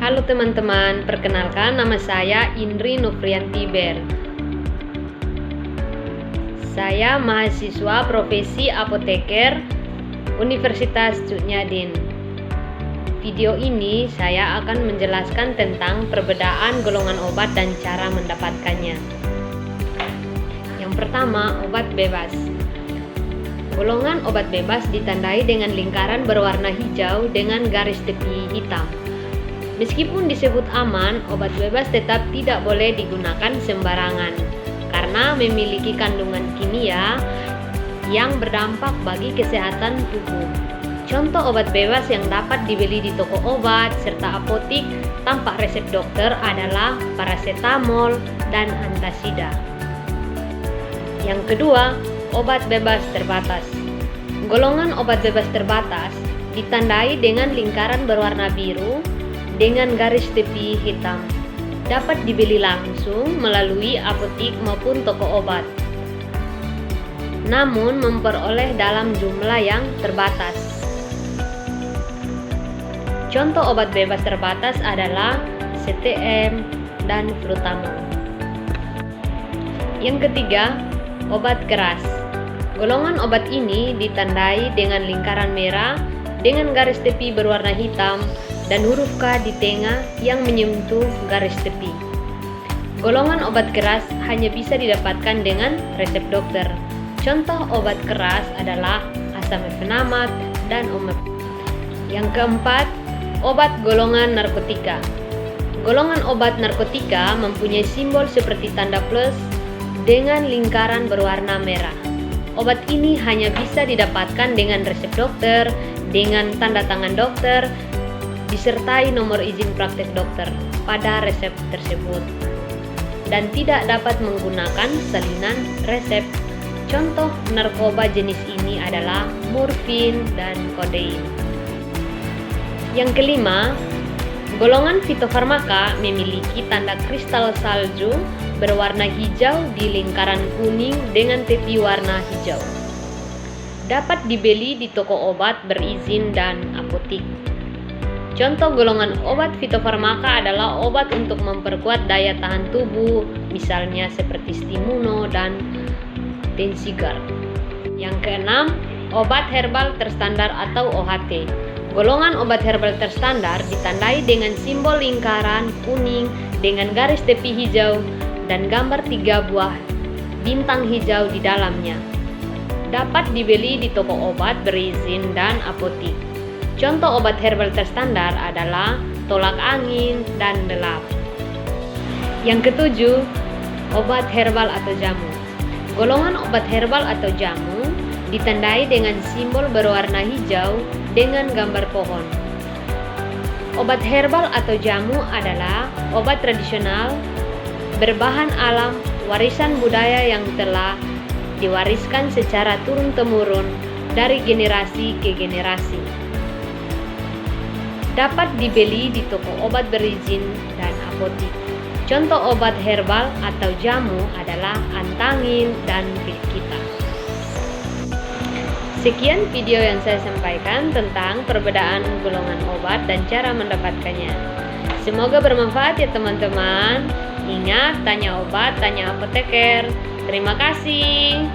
Halo teman-teman, perkenalkan nama saya Indri Nufrianti Ber. Saya mahasiswa profesi apoteker Universitas Cutnyadin. Video ini saya akan menjelaskan tentang perbedaan golongan obat dan cara mendapatkannya. Yang pertama, obat bebas. Golongan obat bebas ditandai dengan lingkaran berwarna hijau dengan garis tepi hitam. Meskipun disebut aman, obat bebas tetap tidak boleh digunakan sembarangan karena memiliki kandungan kimia yang berdampak bagi kesehatan tubuh. Contoh obat bebas yang dapat dibeli di toko obat serta apotik tanpa resep dokter adalah paracetamol dan antasida. Yang kedua, obat bebas terbatas. Golongan obat bebas terbatas ditandai dengan lingkaran berwarna biru dengan garis tepi hitam. Dapat dibeli langsung melalui apotik maupun toko obat. Namun memperoleh dalam jumlah yang terbatas. Contoh obat bebas terbatas adalah CTM dan Flutamol. Yang ketiga, obat keras. Golongan obat ini ditandai dengan lingkaran merah dengan garis tepi berwarna hitam dan huruf K di tengah yang menyentuh garis tepi. Golongan obat keras hanya bisa didapatkan dengan resep dokter. Contoh obat keras adalah asam mefenamat dan omeprazol. Yang keempat, obat golongan narkotika. Golongan obat narkotika mempunyai simbol seperti tanda plus dengan lingkaran berwarna merah. Obat ini hanya bisa didapatkan dengan resep dokter, dengan tanda tangan dokter, disertai nomor izin praktek dokter pada resep tersebut, dan tidak dapat menggunakan salinan resep. Contoh narkoba jenis ini adalah morfin dan kodein. Yang kelima, golongan fitofarmaka memiliki tanda kristal salju berwarna hijau di lingkaran kuning dengan tepi warna hijau. Dapat dibeli di toko obat berizin dan apotik. Contoh golongan obat fitofarmaka adalah obat untuk memperkuat daya tahan tubuh, misalnya seperti Stimuno dan Tensigard. Yang keenam, obat herbal terstandar atau OHT. Golongan obat herbal terstandar ditandai dengan simbol lingkaran kuning dengan garis tepi hijau dan gambar 3 buah bintang hijau di dalamnya. Dapat dibeli di toko obat berizin dan apotik. Contoh obat herbal terstandar adalah tolak angin dan lelap. Yang ketujuh, obat herbal atau jamu. Golongan obat herbal atau jamu ditandai dengan simbol berwarna hijau dengan gambar pohon. Obat herbal atau jamu adalah obat tradisional berbahan alam warisan budaya yang telah diwariskan secara turun-temurun dari generasi ke generasi. Dapat dibeli di toko obat berizin dan apotik. Contoh obat herbal atau jamu adalah antangin dan pilkita. Sekian video yang saya sampaikan tentang perbedaan golongan obat dan cara mendapatkannya. Semoga bermanfaat ya teman-teman. Ingat, tanya obat, tanya apoteker. Terima kasih.